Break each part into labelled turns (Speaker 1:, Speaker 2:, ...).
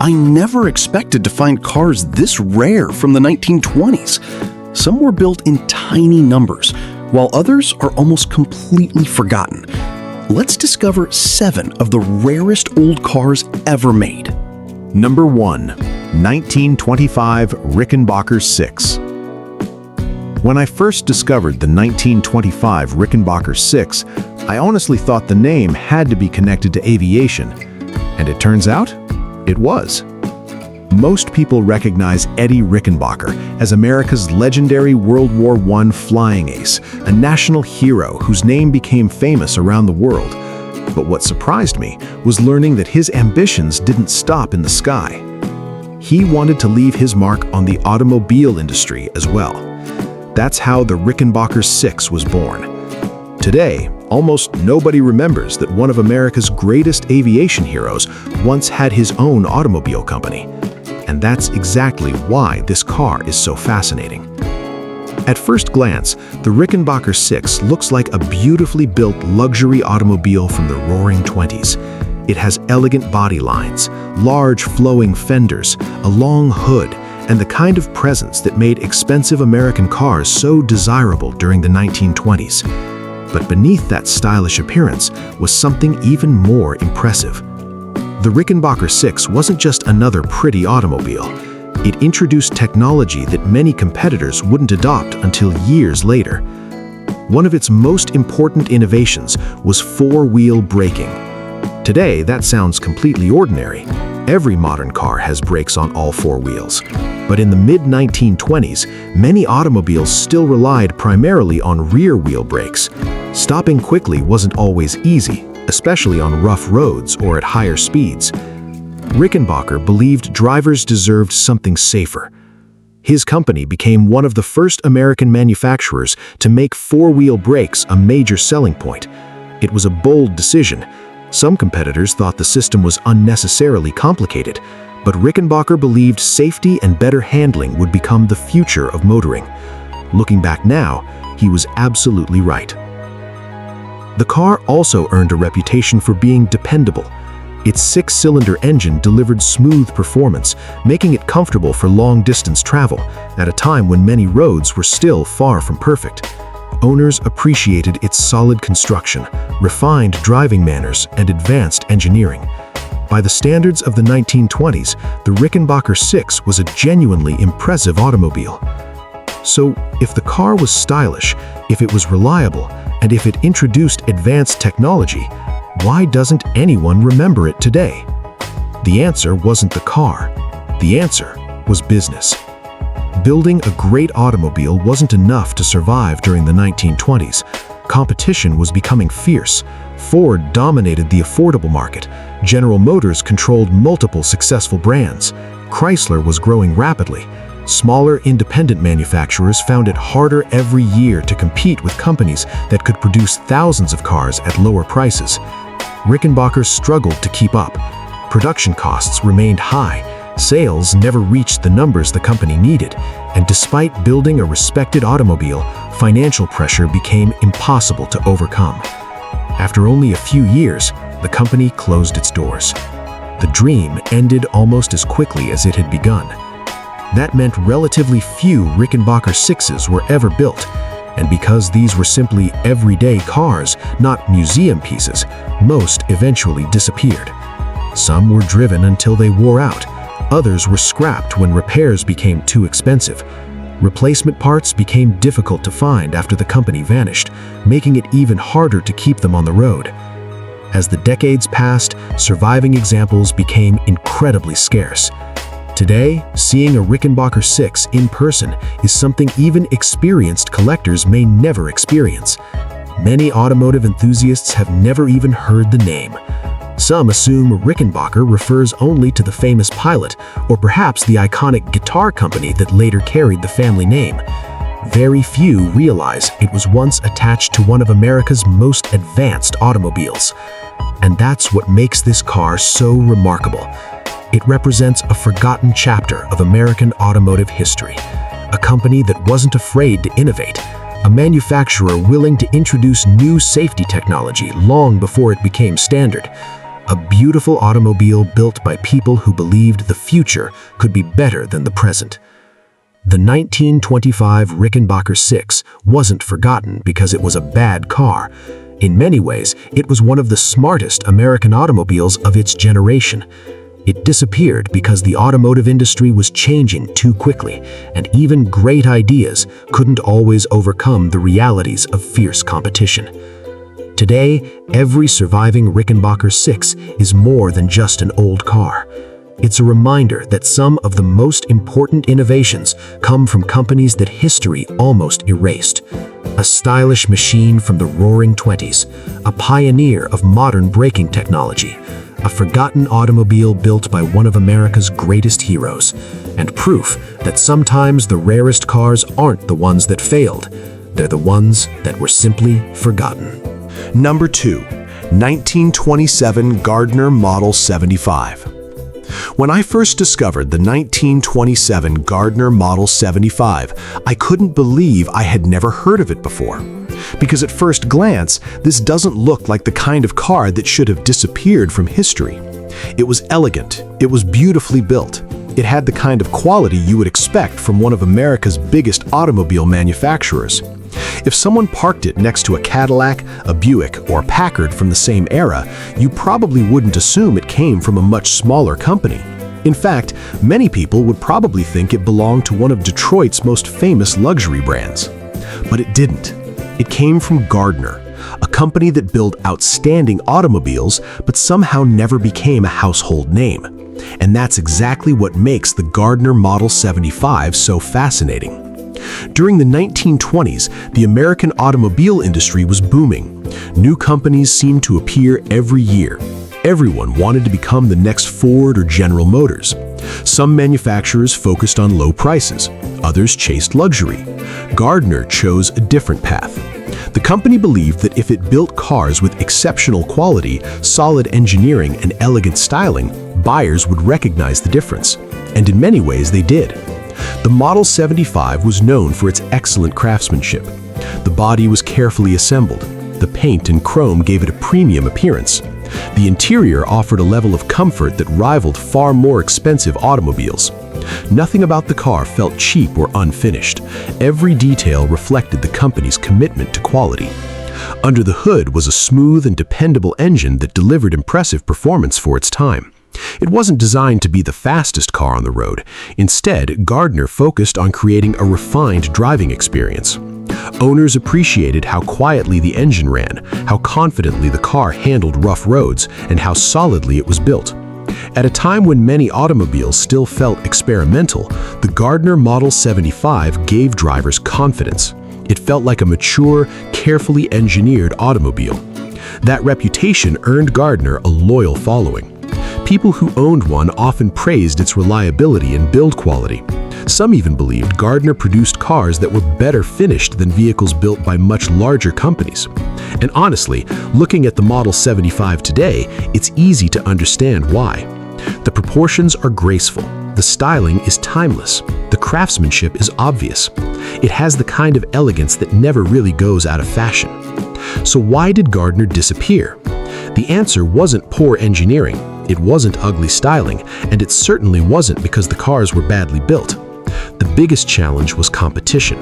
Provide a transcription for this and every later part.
Speaker 1: I never expected to find cars this rare from the 1920s. Some were built in tiny numbers, while others are almost completely forgotten. Let's discover 7 of the rarest old cars ever made.
Speaker 2: Number 1. 1925 Rickenbacker 6. When I first discovered the 1925 Rickenbacker 6, I honestly thought the name had to be connected to aviation. And it turns out, it was. Most people recognize Eddie Rickenbacker as America's legendary World War I flying ace, a national hero whose name became famous around the world. But what surprised me was learning that his ambitions didn't stop in the sky. He wanted to leave his mark on the automobile industry as well. That's how the Rickenbacker 6 was born. Today, almost nobody remembers that one of America's greatest aviation heroes once had his own automobile company. And that's exactly why this car is so fascinating. At first glance, the Rickenbacker 6 looks like a beautifully built luxury automobile from the Roaring '20s. It has elegant body lines, large flowing fenders, a long hood, and the kind of presence that made expensive American cars so desirable during the 1920s. But beneath that stylish appearance was something even more impressive. The Rickenbacker 6 wasn't just another pretty automobile. It introduced technology that many competitors wouldn't adopt until years later. One of its most important innovations was four-wheel braking. Today, that sounds completely ordinary. Every modern car has brakes on all four wheels. But in the mid-1920s, many automobiles still relied primarily on rear-wheel brakes. Stopping quickly wasn't always easy, especially on rough roads or at higher speeds. Rickenbacker believed drivers deserved something safer. His company became one of the first American manufacturers to make four-wheel brakes a major selling point. It was a bold decision. Some competitors thought the system was unnecessarily complicated, but Rickenbacker believed safety and better handling would become the future of motoring. Looking back now, he was absolutely right. The car also earned a reputation for being dependable. Its 6-cylinder engine delivered smooth performance, making it comfortable for long-distance travel, at a time when many roads were still far from perfect. Owners appreciated its solid construction, refined driving manners, and advanced engineering. By the standards of the 1920s, the Rickenbacker 6 was a genuinely impressive automobile. So, if the car was stylish, if it was reliable, and if it introduced advanced technology, why doesn't anyone remember it today? The answer wasn't the car. The answer was business. Building a great automobile wasn't enough to survive during the 1920s. Competition was becoming fierce. Ford dominated the affordable market. General Motors controlled multiple successful brands. Chrysler was growing rapidly. Smaller independent manufacturers found it harder every year to compete with companies that could produce thousands of cars at lower prices. Rickenbacker struggled to keep up. Production costs remained high. Sales never reached the numbers the company needed, and despite building a respected automobile, financial pressure became impossible to overcome. After only a few years, the company closed its doors. The dream ended almost as quickly as it had begun. That meant relatively few Rickenbacker 6s were ever built, and because these were simply everyday cars, not museum pieces, most eventually disappeared. Some were driven until they wore out. Others were scrapped when repairs became too expensive. Replacement parts became difficult to find after the company vanished, making it even harder to keep them on the road. As the decades passed, surviving examples became incredibly scarce. Today, seeing a Rickenbacker 6 in person is something even experienced collectors may never experience. Many automotive enthusiasts have never even heard the name. Some assume Rickenbacker refers only to the famous pilot, or perhaps the iconic guitar company that later carried the family name. Very few realize it was once attached to one of America's most advanced automobiles. And that's what makes this car so remarkable. It represents a forgotten chapter of American automotive history, a company that wasn't afraid to innovate, a manufacturer willing to introduce new safety technology long before it became standard,
Speaker 3: a beautiful automobile built by people who believed the future could be better than the present. The 1925 Rickenbacker 6 wasn't forgotten because it was a bad car. In many ways, it was one of the smartest American automobiles of its generation. It disappeared because the automotive industry was changing too quickly, and even great ideas couldn't always overcome the realities of fierce competition. Today, every surviving Rickenbacker 6 is more than just an old car. It's a reminder that some of the most important innovations come from companies that history almost erased. A stylish machine from the Roaring '20s, a pioneer of modern braking technology, a forgotten automobile built by one of America's greatest heroes, and proof that sometimes the rarest cars aren't the ones that failed, they're the ones that were simply forgotten.
Speaker 2: Number 2, 1927 Gardner Model 75. When I first discovered the 1927 Gardner Model 75, I couldn't believe I had never heard of it before. Because at first glance, this doesn't look like the kind of car that should have disappeared from history. It was elegant, it was beautifully built. It had the kind of quality you would expect from one of America's biggest automobile manufacturers. If someone parked it next to a Cadillac, a Buick, or a Packard from the same era, you probably wouldn't assume it came from a much smaller company. In fact, many people would probably think it belonged to one of Detroit's most famous luxury brands. But it didn't. It came from Gardner, a company that built outstanding automobiles but somehow never became a household name. And that's exactly what makes the Gardner Model 75 so fascinating. During the 1920s, the American automobile industry was booming. New companies seemed to appear every year. Everyone wanted to become the next Ford or General Motors. Some manufacturers focused on low prices, others chased luxury. Gardner chose a different path. The company believed that if it built cars with exceptional quality, solid engineering, and elegant styling, buyers would recognize the difference. And in many ways, they did. The Model 75 was known for its excellent craftsmanship. The body was carefully assembled. The paint and chrome gave it a premium appearance. The interior offered a level of comfort that rivaled far more expensive automobiles. Nothing about the car felt cheap or unfinished. Every detail reflected the company's commitment to quality. Under the hood was a smooth and dependable engine that delivered impressive performance for its time. It wasn't designed to be the fastest car on the road. Instead, Gardner focused on creating a refined driving experience. Owners appreciated how quietly the engine ran, how confidently the car handled rough roads, and how solidly it was built. At a time when many automobiles still felt experimental, the Gardner Model 75 gave drivers confidence. It felt like a mature, carefully engineered automobile. That reputation earned Gardner a loyal following. People who owned one often praised its reliability and build quality. Some even believed Gardner produced cars that were better finished than vehicles built by much larger companies. And honestly, looking at the Model 75 today, it's easy to understand why. The proportions are graceful. The styling is timeless. The craftsmanship is obvious. It has the kind of elegance that never really goes out of fashion. So why did Gardner disappear? The answer wasn't poor engineering. It wasn't ugly styling, and it certainly wasn't because the cars were badly built. The biggest challenge was competition.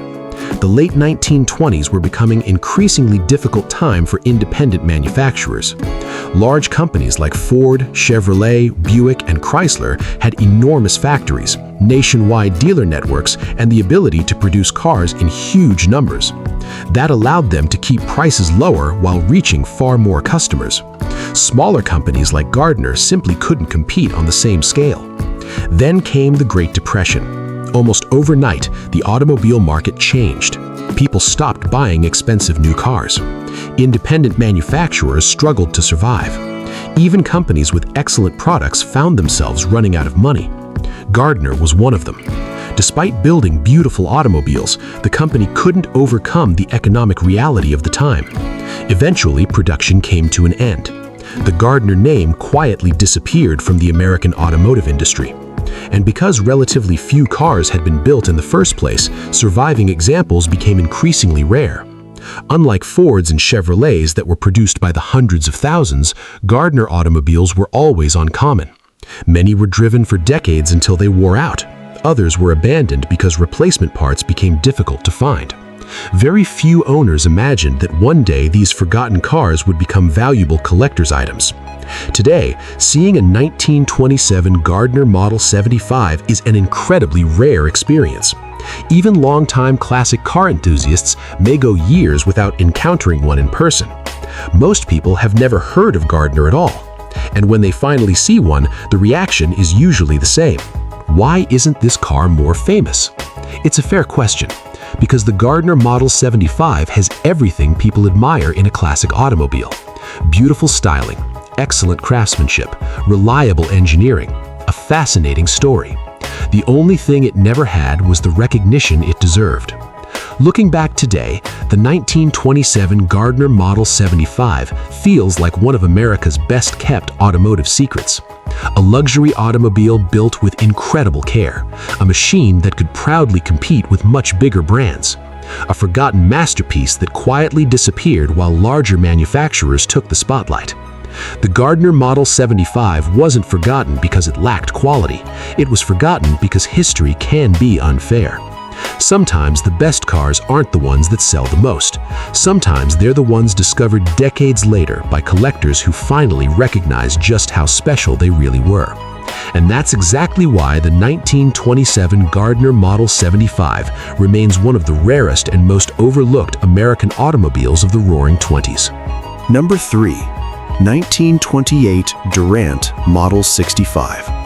Speaker 2: The late 1920s were becoming an increasingly difficult time for independent manufacturers. Large companies like Ford, Chevrolet, Buick, and Chrysler had enormous factories, nationwide dealer networks, and the ability to produce cars in huge numbers. That allowed them to keep prices lower while reaching far more customers. Smaller companies like Gardner simply couldn't compete on the same scale. Then came the Great Depression. Almost overnight, the automobile market changed. People stopped buying expensive new cars. Independent manufacturers struggled to survive. Even companies with excellent products found themselves running out of money. Gardner was one of them. Despite building beautiful automobiles, the company couldn't overcome the economic reality of the time. Eventually, production came to an end. The Gardner name quietly disappeared from the American automotive industry. And because relatively few cars had been built in the first place, surviving examples became increasingly rare.
Speaker 3: Unlike Fords and Chevrolets that were produced by the hundreds of thousands, Gardner automobiles were always uncommon. Many were driven for decades until they wore out. Others were abandoned because replacement parts became difficult to find. Very few owners imagined that one day these forgotten cars would become valuable collector's items. Today, seeing a 1927 Gardner Model 75 is an incredibly rare experience. Even longtime classic car enthusiasts may go years without encountering one in person. Most people have never heard of Gardner at all. And when they finally see one, the reaction is usually the same. Why isn't this car more famous? It's a fair question, because the Gardner Model 75 has everything people admire in a classic automobile. Beautiful styling, excellent craftsmanship, reliable engineering, a fascinating story. The only thing it never had was the recognition it deserved. Looking back today, the 1927 Gardner Model 75 feels like one of America's best-kept automotive secrets. A luxury automobile built with incredible care, a machine that could proudly compete with much bigger brands. A forgotten masterpiece that quietly disappeared while larger manufacturers took the spotlight. The Gardner Model 75 wasn't forgotten because it lacked quality. It was forgotten because history can be unfair. Sometimes the best cars aren't the ones that sell the most. Sometimes they're the ones discovered decades later by collectors who finally recognize just how special they really were. And that's exactly why the 1927 Gardner Model 75 remains one of the rarest and most overlooked American automobiles of the Roaring '20s.
Speaker 1: Number 3. 1928 Durant Model 65.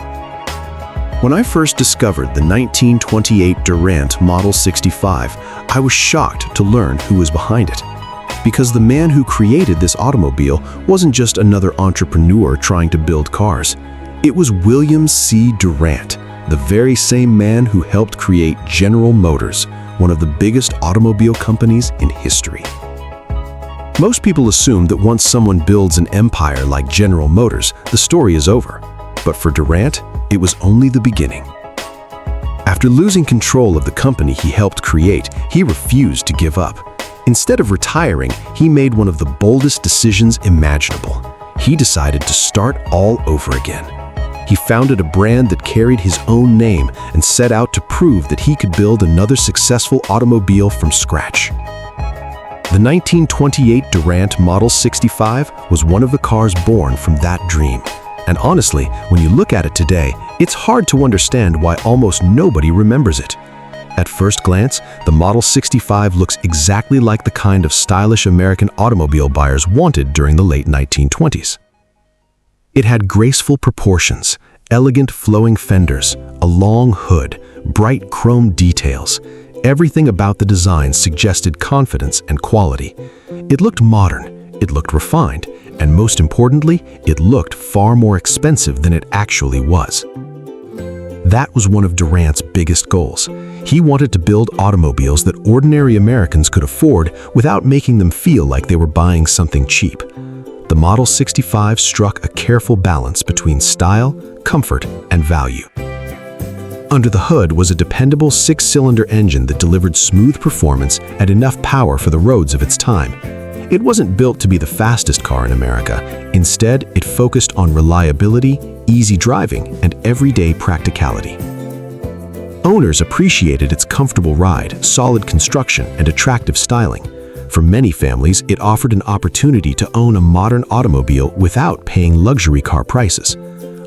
Speaker 1: When I first discovered the 1928 Durant Model 65, I was shocked to learn who was behind it. Because the man who created this automobile wasn't just another entrepreneur trying to build cars. It was William C. Durant, the very same man who helped create General Motors, one of the biggest automobile companies in history. Most people assume that once someone builds an empire like General Motors, the story is over. But for Durant, it was only the beginning. After losing control of the company he helped create, he refused to give up. Instead of retiring, he made one of the boldest decisions imaginable. He decided to start all over again. He founded a brand that carried his own name and set out to prove that he could build another successful automobile from scratch. The 1928 Durant Model 65 was one of the cars born from that dream. And honestly, when you look at it today, it's hard to understand why almost nobody remembers it. At first glance, the Model 65 looks exactly like the kind of stylish American automobile buyers wanted during the late 1920s. It had graceful proportions, elegant flowing fenders, a long hood, bright chrome details. Everything about the design suggested confidence and quality. It looked modern, it looked refined, and most importantly, it looked far more expensive than it actually was. That was one of Durant's biggest goals. He wanted to build automobiles that ordinary Americans could afford without making them feel like they were buying something cheap. The Model 65 struck a careful balance between style, comfort, and value. Under the hood was a dependable 6-cylinder engine that delivered smooth performance and enough power for the roads of its time. It wasn't built to be the fastest car in America. Instead, it focused on reliability, easy driving, and everyday practicality. Owners appreciated its comfortable ride, solid construction, and attractive styling. For many families, it offered an opportunity to own a modern automobile without paying luxury car prices.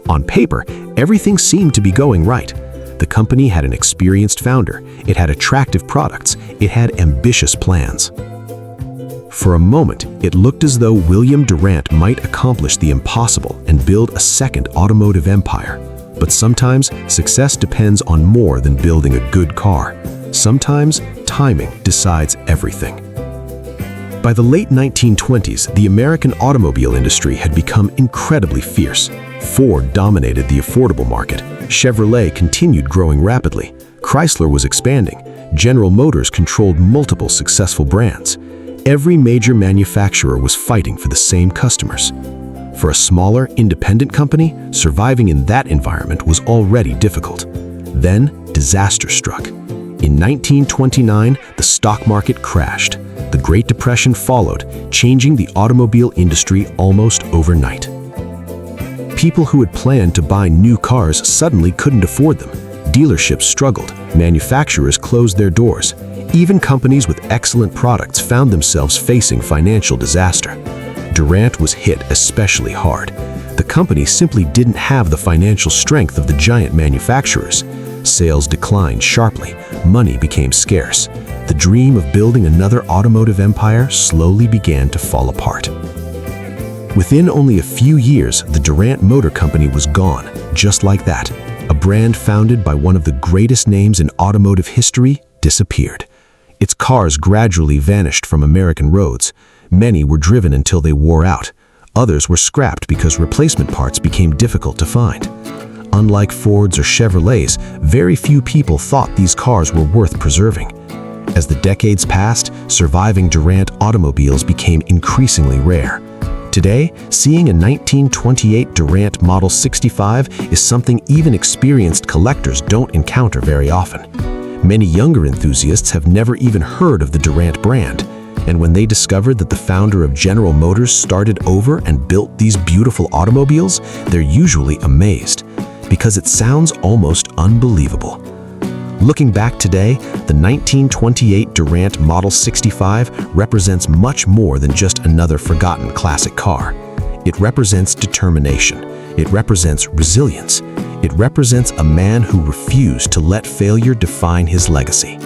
Speaker 1: On paper, everything seemed to be going right. The company had an experienced founder, it had attractive products, it had ambitious plans. For a moment, it looked as though William Durant might accomplish the impossible and build a second automotive empire. But sometimes, success depends on more than building a good car. Sometimes, timing decides everything. By the late 1920s, the American automobile industry had become incredibly fierce. Ford dominated the affordable market. Chevrolet continued growing rapidly. Chrysler was expanding. General Motors controlled multiple successful brands. Every major manufacturer was fighting for the same customers. For a smaller, independent company, surviving in that environment was already difficult. Then, disaster struck. In 1929, the stock market crashed.
Speaker 3: The Great Depression followed, changing the automobile industry almost overnight. People who had planned to buy new cars suddenly couldn't afford them. Dealerships struggled, manufacturers closed their doors. Even companies with excellent products found themselves facing financial disaster. Durant was hit especially hard. The company simply didn't have the financial strength of the giant manufacturers. Sales declined sharply, money became scarce. The dream of building another automotive empire slowly began to fall apart. Within only a few years, the Durant Motor Company was gone, just like that. A brand founded by one of the greatest names in automotive history disappeared. Its cars gradually vanished from American roads. Many were driven until they wore out. Others were scrapped because replacement parts became difficult to find. Unlike Fords or Chevrolets, very few people thought these cars were worth preserving. As the decades passed, surviving Durant automobiles became increasingly rare. Today, seeing a 1928 Durant Model 65 is something even experienced collectors don't encounter very often. Many younger enthusiasts have never even heard of the Durant brand, and when they discovered that the founder of General Motors started over and built these beautiful automobiles, they're usually amazed, because it sounds almost unbelievable. Looking back today, the 1928 Durant Model 65 represents much more than just another forgotten classic car. It represents determination. It represents resilience. It represents a man who refused to let failure define his legacy.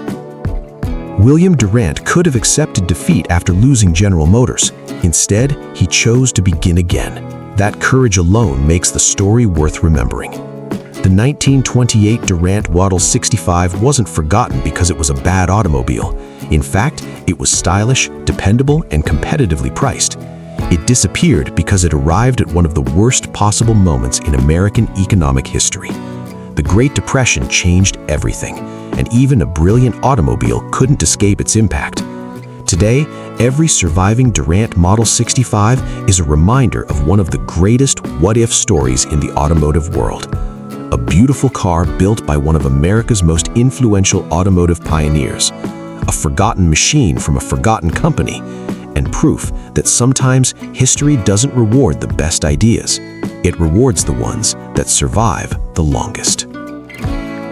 Speaker 3: William Durant could have accepted defeat after losing General Motors. Instead, he chose to begin again. That courage alone makes the story worth remembering. The 1928 Durant Model 65 wasn't forgotten because it was a bad automobile. In fact, it was stylish, dependable, and competitively priced. It disappeared because it arrived at one of the worst possible moments in American economic history. The Great Depression changed everything, and even a brilliant automobile couldn't escape its impact. Today, every surviving Durant Model 65 is a reminder of one of the greatest what-if stories in the automotive world. A beautiful car built by one of America's most influential automotive pioneers, a forgotten machine from a forgotten company, and proof that sometimes history doesn't reward the best ideas. It rewards the ones that survive the longest.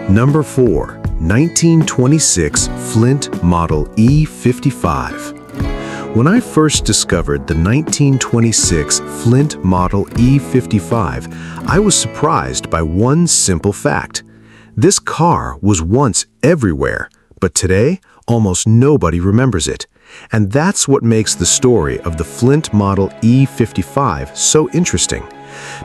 Speaker 2: Number 4. 1926 Flint Model E55. When I first discovered the 1926 Flint Model E55, I was surprised by one simple fact. This car was once everywhere, but today, almost nobody remembers it. And that's what makes the story of the Flint Model E55 so interesting.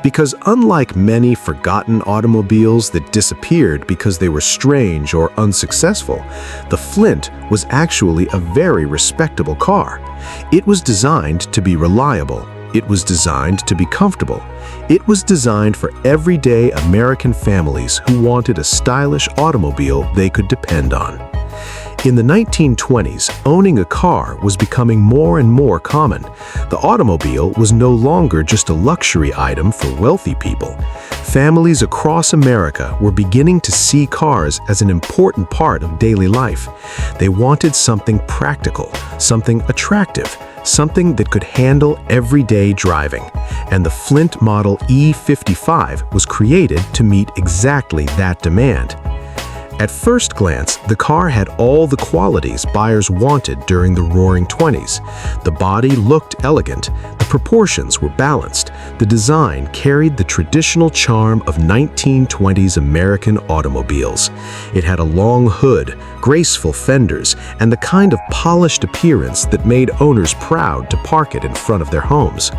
Speaker 2: Because unlike many forgotten automobiles that disappeared because they were strange or unsuccessful, the Flint was actually a very respectable car. It was designed to be reliable. It was designed to be comfortable. It was designed for everyday American families who wanted a stylish automobile they could depend on. In the 1920s, owning a car was becoming more and more common. The automobile was no longer just a luxury item for wealthy people. Families across America were beginning to see cars as an important part of daily life. They wanted something practical, something attractive, something that could handle everyday driving. And the Flint Model E55 was created to meet exactly that demand. At first glance, the car had all the qualities buyers wanted during the Roaring '20s. The body looked elegant, the proportions were balanced, the design carried the traditional charm of 1920s American automobiles. It had a long hood, graceful fenders, and the kind of polished appearance that made owners proud to park it in front of their homes.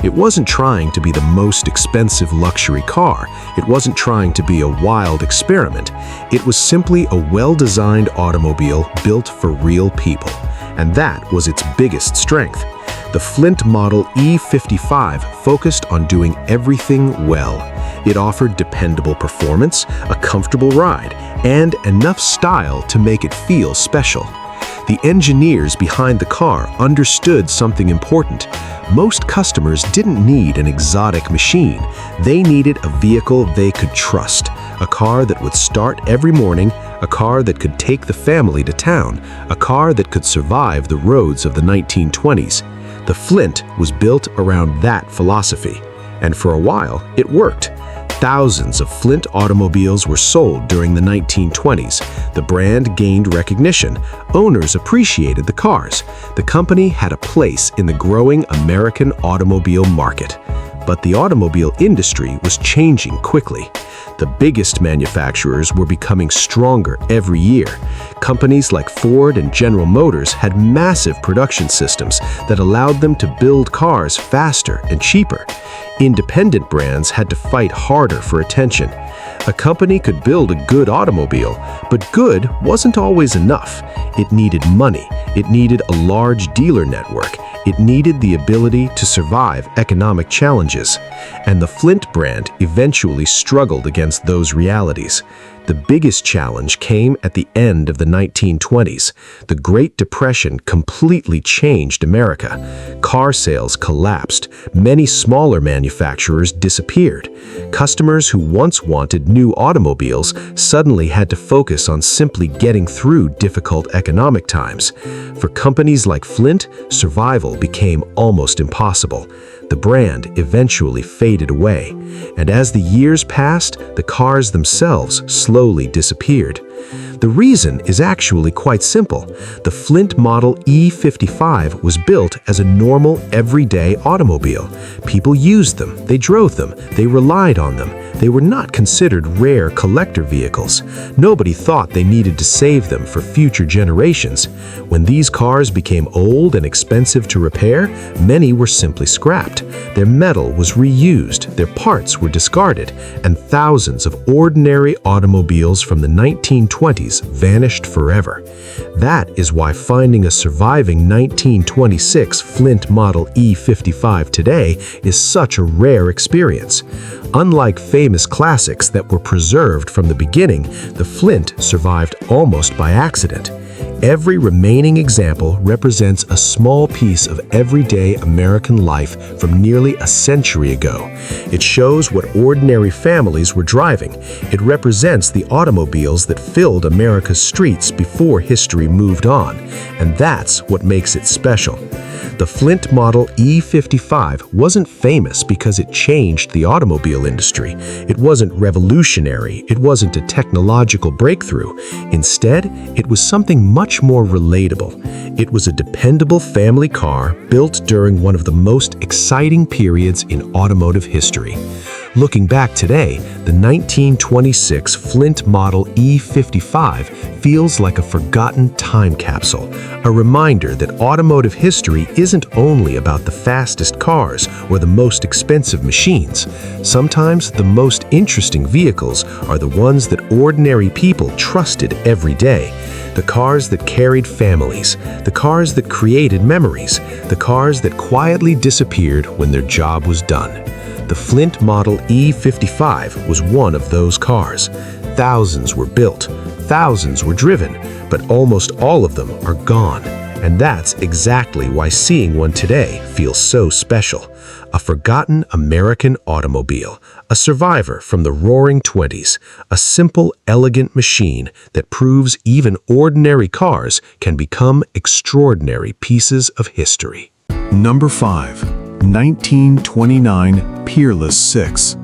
Speaker 2: It wasn't trying to be the most expensive luxury car. It wasn't trying to be a wild experiment. It was simply a well-designed automobile built for real people, and that was its biggest strength. The Flint Model E55 focused on doing everything well. It offered dependable performance, a comfortable ride, and enough style to make it feel special. The engineers behind the car understood something important. Most customers didn't need an exotic machine. They needed a vehicle they could trust, a car that would start every morning,
Speaker 3: a car that could take the family to town, a car that could survive the roads of the 1920s. The Flint was built around that philosophy, and for a while, it worked. Thousands of Flint automobiles were sold during the 1920s. The brand gained recognition. Owners appreciated the cars. The company had a place in the growing American automobile market. But the automobile industry was changing quickly. The biggest manufacturers were becoming stronger every year. Companies like Ford and General Motors had massive production systems that allowed them to build cars faster and cheaper. Independent brands had to fight harder for attention. A company could build a good automobile, but good wasn't always enough. It needed money. It needed a large dealer network. It needed the ability to survive economic challenges. And the Flint brand eventually struggled against those realities. The biggest challenge came at the end of the 1920s. The Great Depression completely changed America. Car sales collapsed. Many smaller manufacturers disappeared. Customers who once wanted new automobiles suddenly had to focus on simply getting through difficult economic times. For companies like Flint, survival became almost impossible. The brand eventually faded away, and as the years passed, the cars themselves slowly disappeared. The reason is actually quite simple. The Flint Model E55 was built as a normal, everyday automobile. People used them, they drove them, they relied on them. They were not considered rare collector vehicles. Nobody thought they needed to save them for future generations. When these cars became old and expensive to repair, many were simply scrapped. Their metal was reused, their parts were discarded, and thousands of ordinary automobiles from the 1920s vanished forever. That is why finding a surviving 1926 Flint Model E55 today is such a rare experience. Unlike famous classics that were preserved from the beginning, the Flint survived almost by accident. Every remaining example represents a small piece of everyday American life from nearly a century ago. It shows what ordinary families were driving. It represents the automobiles that filled America's streets before history moved on, and that's what makes it special. The Flint Model E55 wasn't famous because it changed the automobile industry. It wasn't revolutionary. It wasn't a technological breakthrough. Instead, it was something much more relatable. It was a dependable family car built during one of the most exciting periods in automotive history. Looking back today, the 1926 Flint Model E55 feels like a forgotten time capsule, a reminder that automotive history isn't only about the fastest cars or the most expensive machines. Sometimes the most interesting vehicles are the ones that ordinary people trusted every day. The cars that carried families, the cars that created memories, the cars that quietly disappeared when their job was done. The Flint Model E55 was one of those cars. Thousands were built, thousands were driven, but almost all of them are gone. And that's exactly why seeing one today feels so special. A forgotten American automobile, a survivor from the Roaring '20s, a simple, elegant machine that proves even ordinary cars can become extraordinary pieces of history.
Speaker 2: Number 5. 1929 Peerless 6.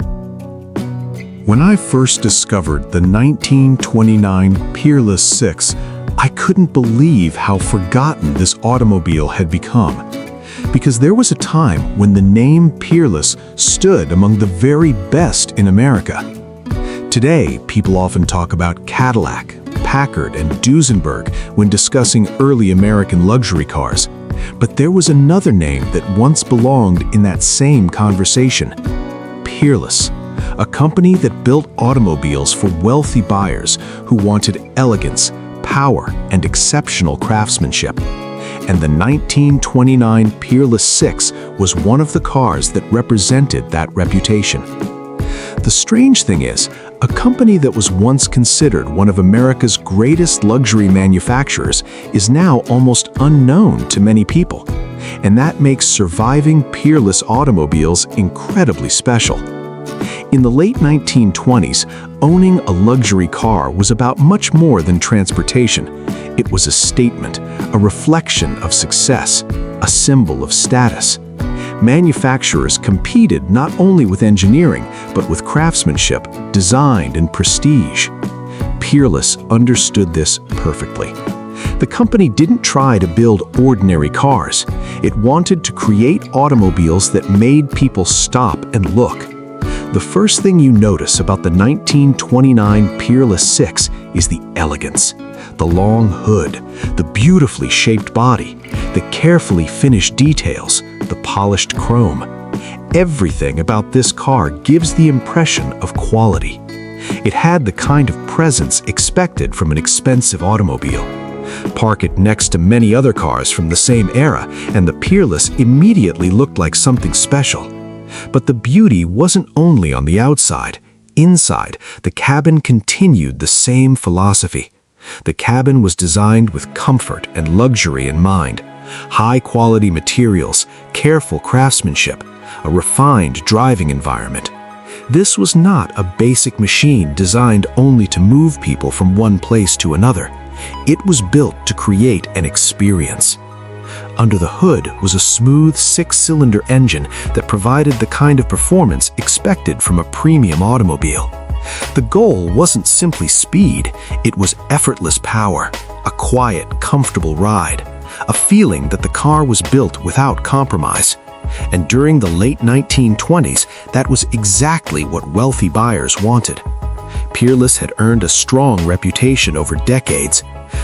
Speaker 2: When I first discovered the 1929 Peerless 6, I couldn't believe how forgotten this automobile had become. Because there was a time when the name Peerless stood among the very best in America. Today, people often talk about Cadillac, Packard, and Duesenberg when discussing early American luxury cars. But there was another name that once belonged in that same conversation: Peerless, a company that built automobiles for wealthy buyers who wanted elegance, power, and exceptional craftsmanship. And the 1929 Peerless 6 was one of the cars that represented that reputation. The strange thing is, a company that was once considered one of America's greatest luxury manufacturers is now almost unknown to many people. And that makes surviving Peerless automobiles incredibly special. In the late 1920s, owning a luxury car was about much more than transportation. It was a statement, a reflection of success, a symbol of status. Manufacturers competed not only with engineering, but with craftsmanship, design, and prestige. Peerless understood this perfectly. The company didn't try to build ordinary cars. It wanted to create automobiles that made people stop and look. The first thing you notice about the 1929 Peerless 6 is the elegance. The long hood, the beautifully shaped body, the carefully finished details, the polished chrome. Everything about this car gives the impression of quality. It had the kind of presence expected from an expensive automobile. Park it next to many other cars from the same era, and the Peerless immediately looked like something special. But the beauty wasn't only on the outside. Inside, the cabin continued the same philosophy. The cabin was designed with comfort and luxury in mind. High-quality materials, careful craftsmanship, a refined driving environment. This was not a basic machine designed only to move people from one place to another. It was built to create an experience. Under the hood was a smooth six-cylinder engine that provided the kind of performance expected from a premium automobile. The goal wasn't simply speed, it was effortless power, a quiet, comfortable ride, a feeling that the car was built without compromise. And during the late 1920s, that was exactly what wealthy buyers wanted. Peerless had earned a strong reputation over decades.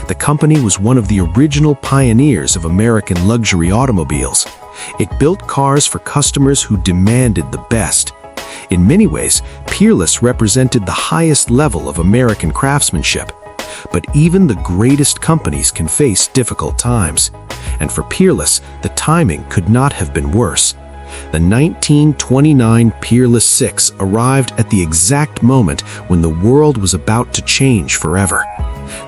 Speaker 2: The company was one of the original pioneers of American luxury automobiles. It built cars for customers who demanded the best. In many ways, Peerless represented the highest level of American craftsmanship. But even the greatest companies can face difficult times. And for Peerless, the timing could not have been worse. The 1929 Peerless 6 arrived at the exact moment when the world was about to change forever.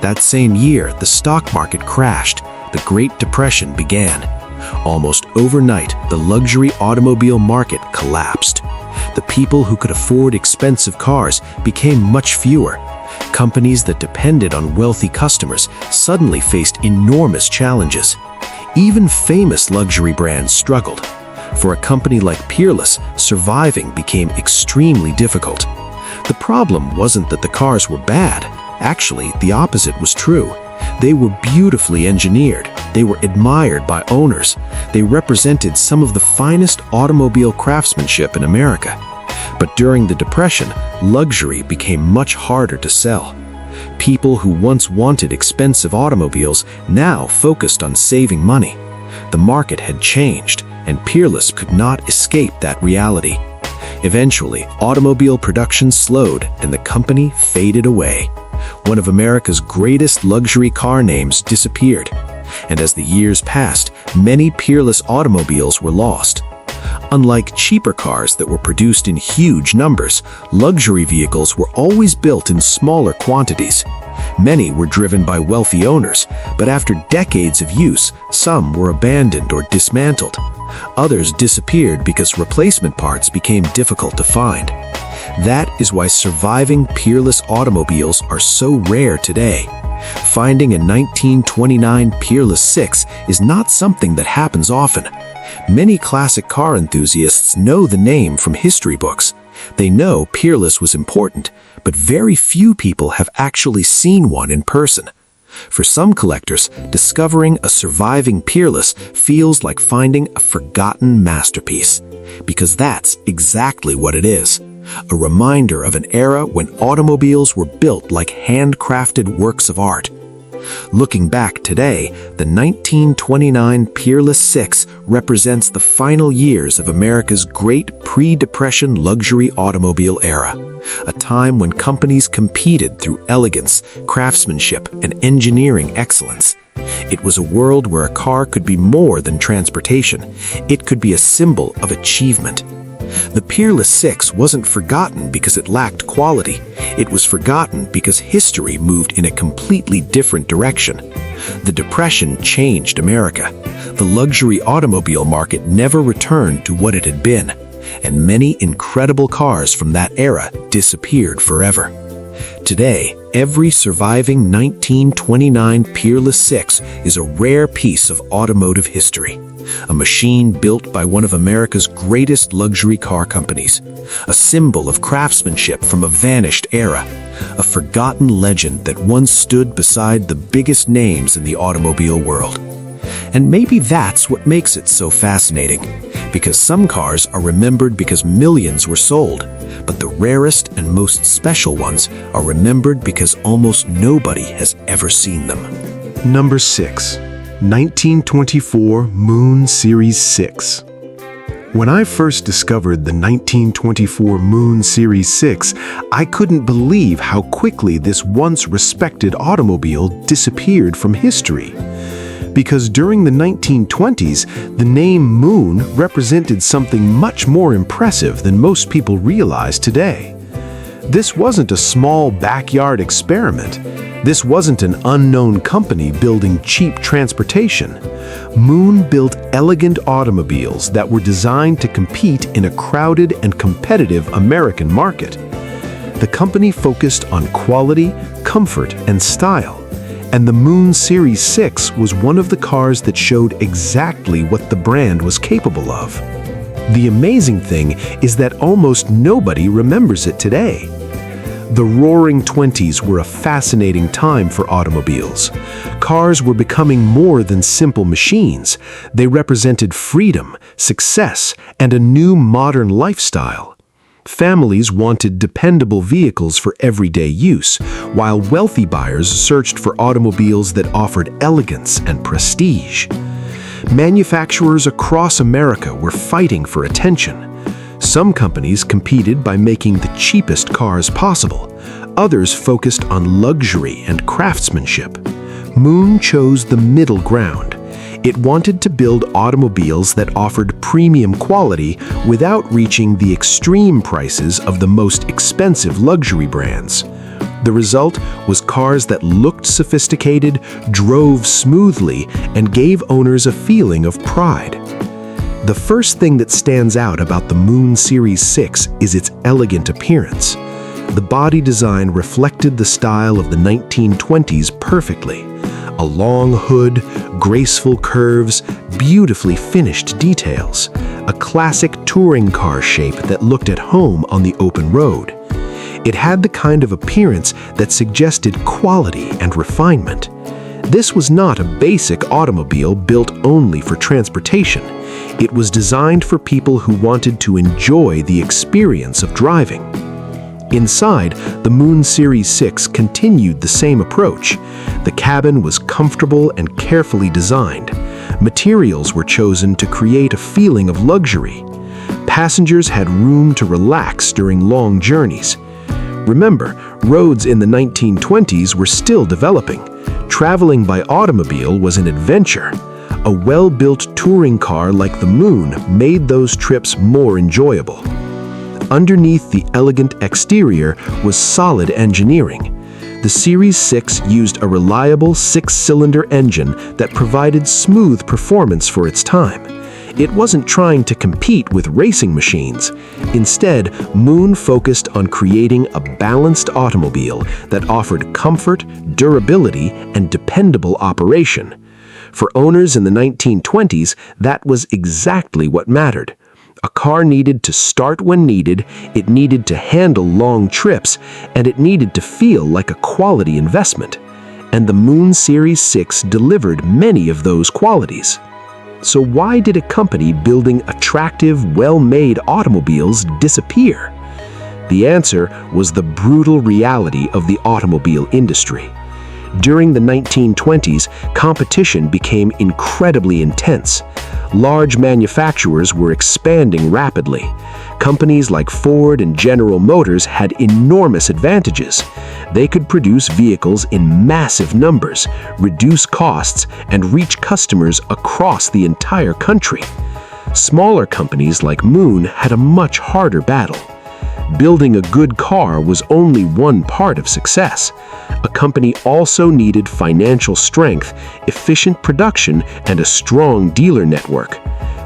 Speaker 2: That same year, the stock market crashed. The Great Depression began. Almost overnight, the luxury automobile market collapsed. The people who could afford expensive cars became much fewer. Companies that depended on wealthy customers suddenly faced enormous challenges. Even famous luxury brands struggled. For a company like Peerless, surviving became extremely difficult. The problem wasn't that the cars were bad. Actually, the opposite was true. They were beautifully engineered. They were admired by owners. They represented some of the finest automobile craftsmanship in America. But during the Depression, luxury became much harder to sell. People who once wanted expensive automobiles now focused on saving money. The market had changed, and Peerless could not escape that reality. Eventually, automobile production slowed and the company faded away. One of America's greatest luxury car names disappeared. And as the years passed, many Peerless automobiles were lost. Unlike cheaper cars that were produced in huge numbers, luxury vehicles were always built in smaller quantities. Many were driven by wealthy owners, but after decades of use, some were abandoned or dismantled. Others disappeared because replacement parts became difficult to find. That is why surviving Peerless automobiles are so rare today. Finding a 1929 Peerless 6 is not something that happens often. Many classic car enthusiasts know the name from history books. They know Peerless was important, but very few people have actually seen one in person. For some collectors, discovering a surviving Peerless feels like finding a forgotten masterpiece, because that's exactly what it is. A reminder of an era when automobiles were built like handcrafted works of art. Looking back today, the 1929 Peerless 6 represents the final years of America's great pre-Depression luxury automobile era, a time when companies competed through elegance, craftsmanship, and engineering excellence. It was a world where a car could be more than transportation. It could be a symbol of achievement. The Peerless 6 wasn't forgotten because it lacked quality. It was forgotten because history moved in a completely different direction. The Depression changed America. The luxury automobile market never returned to what it had been.
Speaker 3: and many incredible cars from that era disappeared forever. Today, every surviving 1929 Peerless 6 is a rare piece of automotive history, a machine built by one of America's greatest luxury car companies, a symbol of craftsmanship from a vanished era, a forgotten legend that once stood beside the biggest names in the automobile world. And maybe that's what makes it so fascinating, because some cars are remembered because millions were sold, but the rarest and most special ones are remembered because almost nobody has ever seen them.
Speaker 2: Number 6. 1924 Moon Series 6. When I first discovered the 1924 Moon Series 6, I couldn't believe how quickly this once respected automobile disappeared from history. Because during the 1920s, the name Moon represented something much more impressive than most people realize today. This wasn't a small backyard experiment. This wasn't an unknown company building cheap transportation. Moon built elegant automobiles that were designed to compete in a crowded and competitive American market. The company focused on quality, comfort, and style. And the Moon Series 6 was one of the cars that showed exactly what the brand was capable of. The amazing thing is that almost nobody remembers it today. The Roaring '20s were a fascinating time for automobiles. Cars were becoming more than simple machines. They represented freedom, success, and a new modern lifestyle. Families wanted dependable vehicles for everyday use, while wealthy buyers searched for automobiles that offered elegance and prestige. Manufacturers across America were fighting for attention. Some companies competed by making the cheapest cars possible. Others focused on luxury and craftsmanship. Moon chose the middle ground. It wanted to build automobiles that offered premium quality without reaching the extreme prices of the most expensive luxury brands. The result was cars that looked sophisticated, drove smoothly, and gave owners a feeling of pride. The first thing that stands out about the Moon Series 6 is its elegant appearance. The body design reflected the style of the 1920s perfectly. A long hood, graceful curves, beautifully finished details. A classic touring car shape that looked at home on the open road. It had the kind of appearance that suggested quality and refinement. This was not a basic automobile built only for transportation. It was designed for people who wanted to enjoy the experience of driving. Inside, the Moon Series 6 continued the same approach. The cabin was comfortable and carefully designed. Materials were chosen to create a feeling of luxury. Passengers had room to relax during long journeys. Remember, roads in the 1920s were still developing. Traveling by automobile was an adventure. A well-built touring car like the Moon made those trips more enjoyable. Underneath the elegant exterior was solid engineering. The Series 6 used a reliable 6-cylinder engine that provided smooth performance for its time. It wasn't trying to compete with racing machines. Instead, Moon focused on creating a balanced automobile that offered comfort, durability, and dependable operation. For owners in the 1920s, that was exactly what mattered. A car needed to start when needed, it needed to handle long trips, and it needed to feel like a quality investment. And the Moon Series 6 delivered many of those qualities. So why did a company building attractive, well-made automobiles disappear? The answer was the brutal reality of the automobile industry. During the 1920s, competition became incredibly intense. Large manufacturers were expanding rapidly. Companies like Ford and General Motors had enormous advantages. They could produce vehicles in massive numbers, reduce costs, and reach customers across the entire country. Smaller companies like Moon had a much harder battle. Building a good car was only one part of success. A company also needed financial strength, efficient production, and a strong dealer network.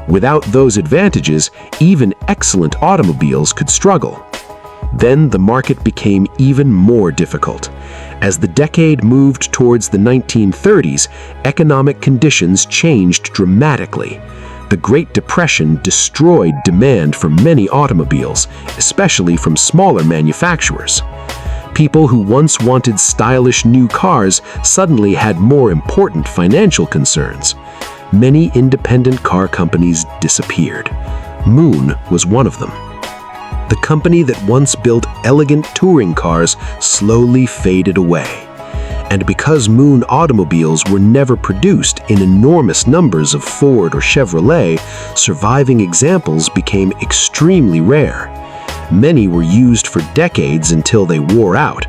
Speaker 4: Without those advantages, even excellent automobiles could struggle. Then the market became even more difficult. As the decade moved towards the 1930s, economic conditions changed dramatically. The Great Depression destroyed demand for many automobiles, especially from smaller manufacturers. People who once wanted stylish new cars suddenly had more important financial concerns. Many independent car companies disappeared. Moon was one of them. The company that once built elegant touring cars slowly faded away. And because Moon automobiles were never produced in enormous numbers of Ford or Chevrolet, surviving examples became extremely rare. Many were used for decades until they wore out.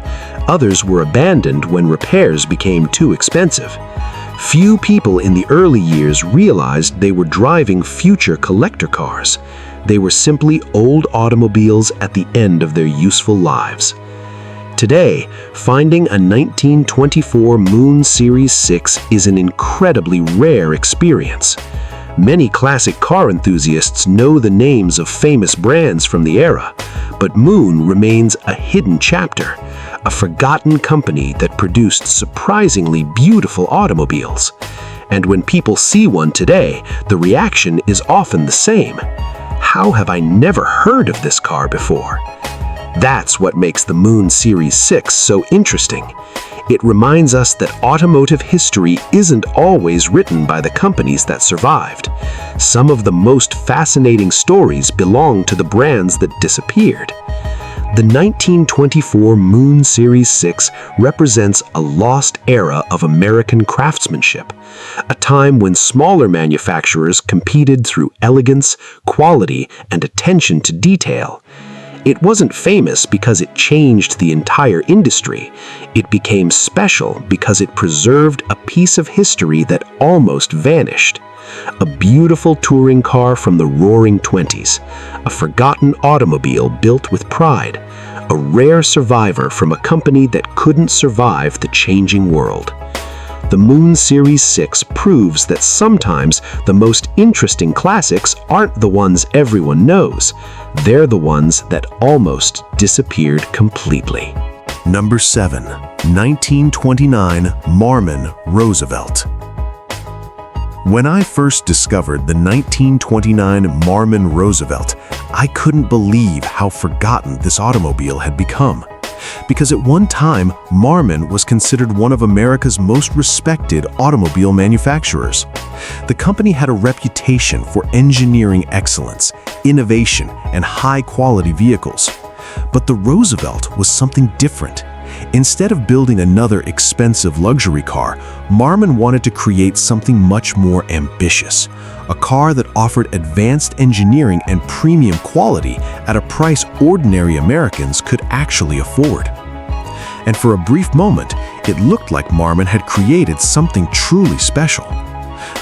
Speaker 4: Others were abandoned when repairs became too expensive. Few people in the early years realized they were driving future collector cars. They were simply old automobiles at the end of their useful lives. Today, finding a 1924 Moon Series 6 is an incredibly rare experience. Many classic car enthusiasts know the names of famous brands from the era, but Moon remains a hidden chapter, a forgotten company that produced surprisingly beautiful automobiles. And when people see one today, the reaction is often the same. How have I never heard of this car before? That's what makes the Moon Series 6 so interesting. It reminds us that automotive history isn't always written by the companies that survived. Some of the most fascinating stories belong to the brands that disappeared. The 1924 Moon Series 6 represents a lost era of American craftsmanship, a time when smaller manufacturers competed through elegance, quality, and attention to detail. It wasn't famous because it changed the entire industry. It became special because it preserved a piece of history that almost vanished. A beautiful touring car from the Roaring '20s, a forgotten automobile built with pride, a rare survivor from a company that couldn't survive the changing world. The Moon Series 6 proves that sometimes the most interesting classics aren't the ones everyone knows. They're the ones that almost disappeared completely.
Speaker 2: Number 7. 1929 Marmon Roosevelt. When I first discovered the 1929 Marmon Roosevelt, I couldn't believe how forgotten this automobile had become. Because at one time, Marmon was considered one of America's most respected automobile manufacturers. The company had a reputation for engineering excellence, innovation, and high-quality vehicles. But the Roosevelt was something different. Instead of building another expensive luxury car, Marmon wanted to create something much more ambitious, a car that offered advanced engineering and premium quality at a price ordinary Americans could actually afford. And for a brief moment, it looked like Marmon had created something truly special.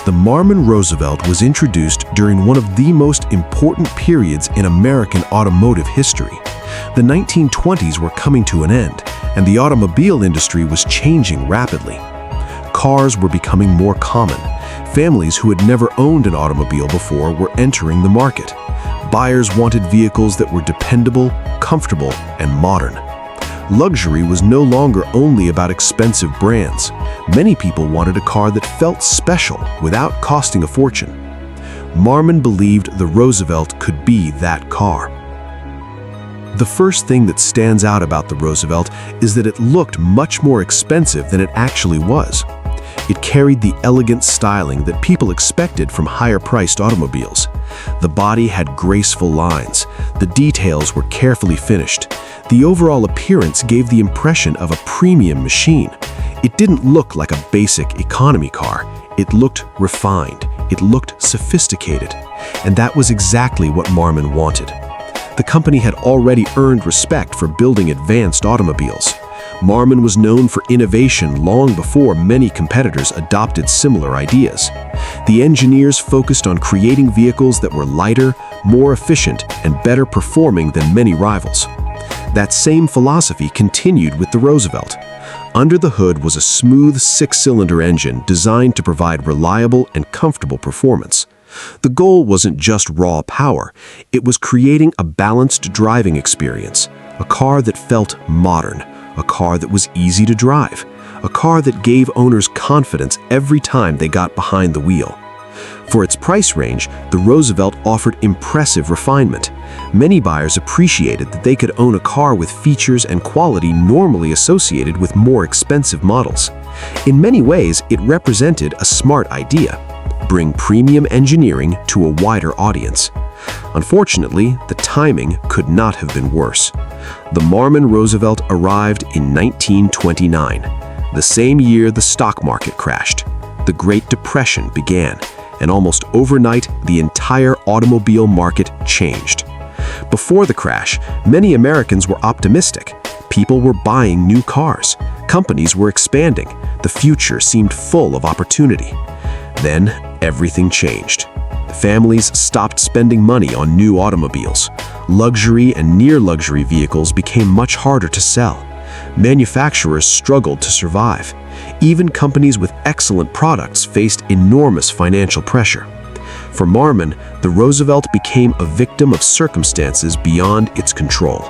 Speaker 2: The Marmon Roosevelt was introduced during one of the most important periods in American automotive history. The 1920s were coming to an end, and the automobile industry was changing rapidly. Cars were becoming more common. Families who had never owned an automobile before were entering the market. Buyers wanted vehicles that were dependable, comfortable, and modern. Luxury was no longer only about expensive brands. Many people wanted a car that felt special without costing a fortune. Marmon believed the Roosevelt could be that car. The first thing that stands out about the Roosevelt is that it looked much more expensive than it actually was. It carried the elegant styling that people expected from higher-priced automobiles. The body had graceful lines. The details were carefully finished. The overall appearance gave the impression of a premium machine. It didn't look like a basic economy car. It looked refined. It looked sophisticated. And that was exactly what Marmon wanted. The company had already earned respect for building advanced automobiles. Marmon was known for innovation long before many competitors adopted similar ideas. The engineers focused on creating vehicles that were lighter, more efficient, and better performing than many rivals. That same philosophy continued with the Roosevelt. Under the hood was a smooth six-cylinder engine designed to provide reliable and comfortable performance.
Speaker 4: The goal wasn't just raw power, it was creating a balanced driving experience, a car that felt modern, a car that was easy to drive, a car that gave owners confidence every time they got behind the wheel. For its price range, the Roosevelt offered impressive refinement. Many buyers appreciated that they could own a car with features and quality normally associated with more expensive models. In many ways, it represented a smart idea: bring premium engineering to a wider audience. Unfortunately, the timing could not have been worse. The Marmon Roosevelt arrived in 1929, the same year the stock market crashed. The Great Depression began, and almost overnight, the entire automobile market changed. Before the crash, many Americans were optimistic. People were buying new cars. Companies were expanding. The future seemed full of opportunity. Then, everything changed. Families stopped spending money on new automobiles. Luxury and near-luxury vehicles became much harder to sell. Manufacturers struggled to survive. Even companies with excellent products faced enormous financial pressure. For Marmon, the Roosevelt became a victim of circumstances beyond its control.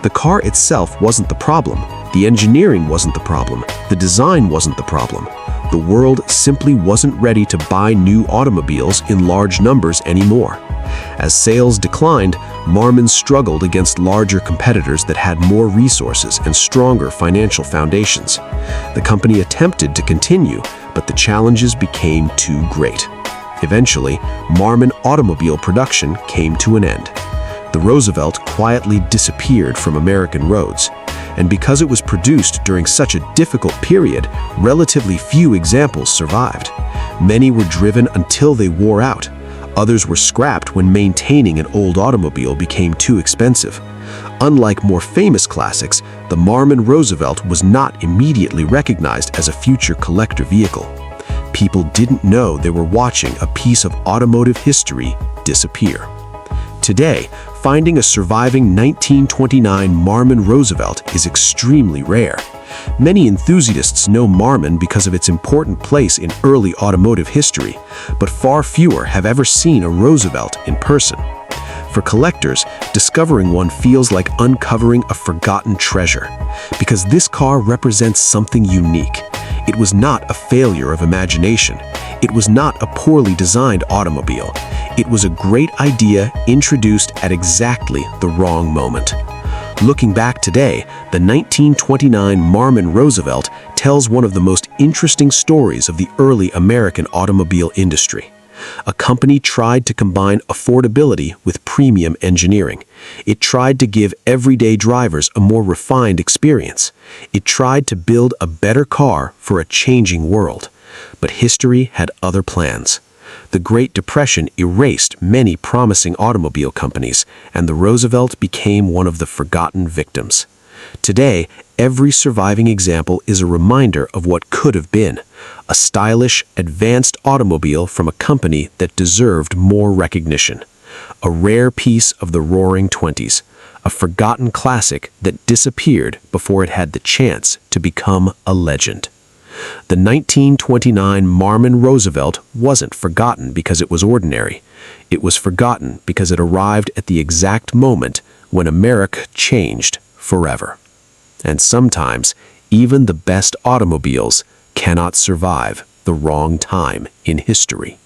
Speaker 4: The car itself wasn't the problem. The engineering wasn't the problem. The design wasn't the problem. The world simply wasn't ready to buy new automobiles in large numbers anymore. As sales declined, Marmon struggled against larger competitors that had more resources and stronger financial foundations. The company attempted to continue, but the challenges became too great. Eventually, Marmon automobile production came to an end. The Roosevelt quietly disappeared from American roads. And because it was produced during such a difficult period, relatively few examples survived. Many were driven until they wore out. Others were scrapped when maintaining an old automobile became too expensive. Unlike more famous classics, the Marmon Roosevelt was not immediately recognized as a future collector vehicle. People didn't know they were watching a piece of automotive history disappear. Today, finding a surviving 1929 Marmon Roosevelt is extremely rare. Many enthusiasts know Marmon because of its important place in early automotive history, but far fewer have ever seen a Roosevelt in person. For collectors, discovering one feels like uncovering a forgotten treasure, because this car represents something unique. It was not a failure of imagination. It was not a poorly designed automobile. It was a great idea introduced at exactly the wrong moment. Looking back today, the 1929 Marmon Roosevelt tells one of the most interesting stories of the early American automobile industry. A company tried to combine affordability with premium engineering. It tried to give everyday drivers a more refined experience. It tried to build a better car for a changing world. But history had other plans. The Great Depression erased many promising automobile companies, and the Roosevelt became one of the forgotten victims. Today, every surviving example is a reminder of what could have been: a stylish, advanced automobile from a company that deserved more recognition. A rare piece of the Roaring '20s, a forgotten classic that disappeared before it had the chance to become a legend. The 1929 Marmon Roosevelt wasn't forgotten because it was ordinary. It was forgotten because it arrived at the exact moment when America changed forever. And sometimes, even the best automobiles cannot survive the wrong time in history.